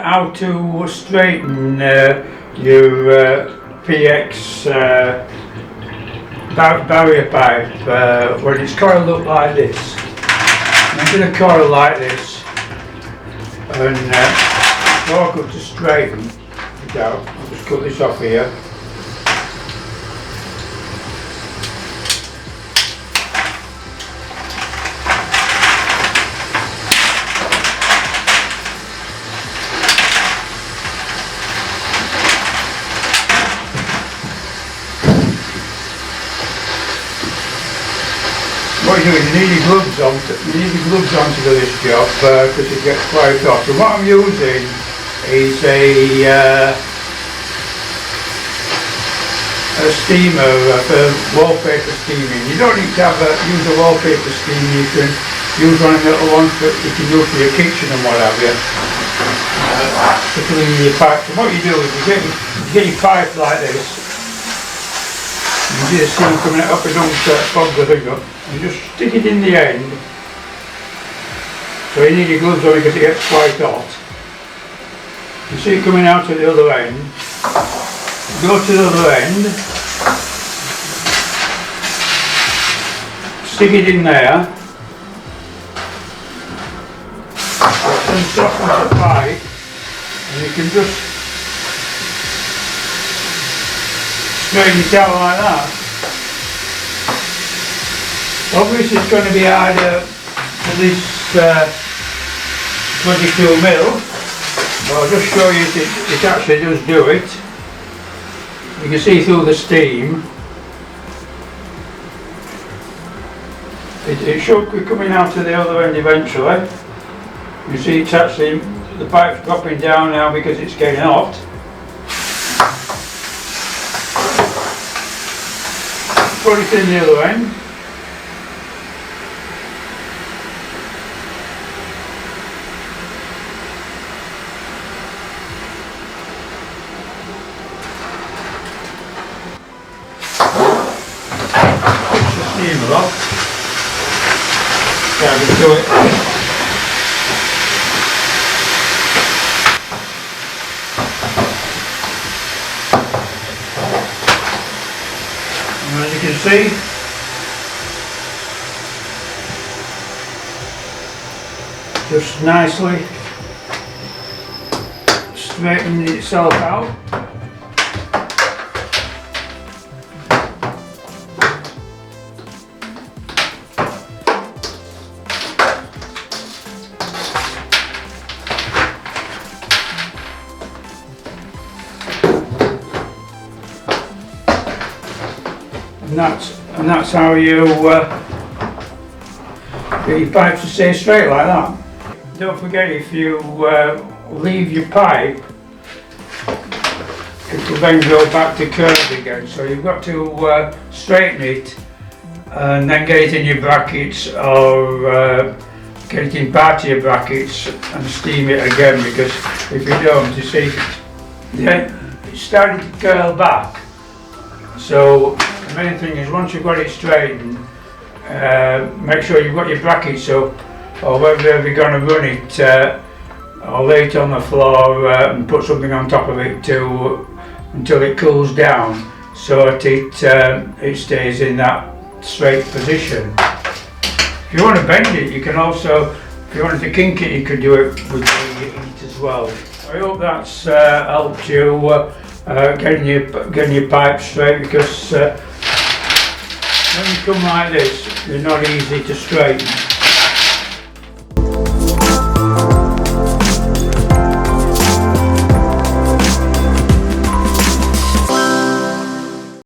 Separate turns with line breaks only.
how to straighten your PX barrier pipe when it's coiled up like this. I'm going to coil like this, and it's awkward to straighten it out. I'll just cut this off here. What you do is you need your gloves on. You need your gloves on to do this job because it gets quite hot. So what I'm using is a steamer for wallpaper steaming. You don't need to use a wallpaper steamer. You can use one of the little ones that you can use for your kitchen and what have you. To clean your pipe. So what you do is you get your pipe like this. You see the steam coming out up and don't fog the thing up. You just stick it in the end. So you need your gloves on because it gets quite hot. You see it coming out at the other end. Go to the other end. Stick it in there. Then soften the pipe. And you can just straighten it out like that. Obviously it's going to be harder for this 22mm, but I'll just show you it actually does do it. You can see through the steam. It should be coming out to the other end eventually. You see it's actually, the pipe's dropping down now because it's getting hot. Put it in the other end. Steam off. Yeah, I can do it. And as you can see, just nicely straightening itself out. And that's how you get your pipes to stay straight like that. Don't forget, if you leave your pipe, it will then go back to curve again. So you've got to straighten it and then get it in your brackets, or get it in part of your brackets and steam it again, because if you don't, you see, it's starting to curl back. So the main thing is, once you've got it straightened, make sure you've got your brackets up, or whether you're going to run it, or lay it on the floor and put something on top of it until it cools down, so that it stays in that straight position. If you want to bend it, you can also, if you wanted to kink it, you could do it with the heat as well. I hope that's helped you getting your pipe straight, because when you come like this, they're not easy to straighten.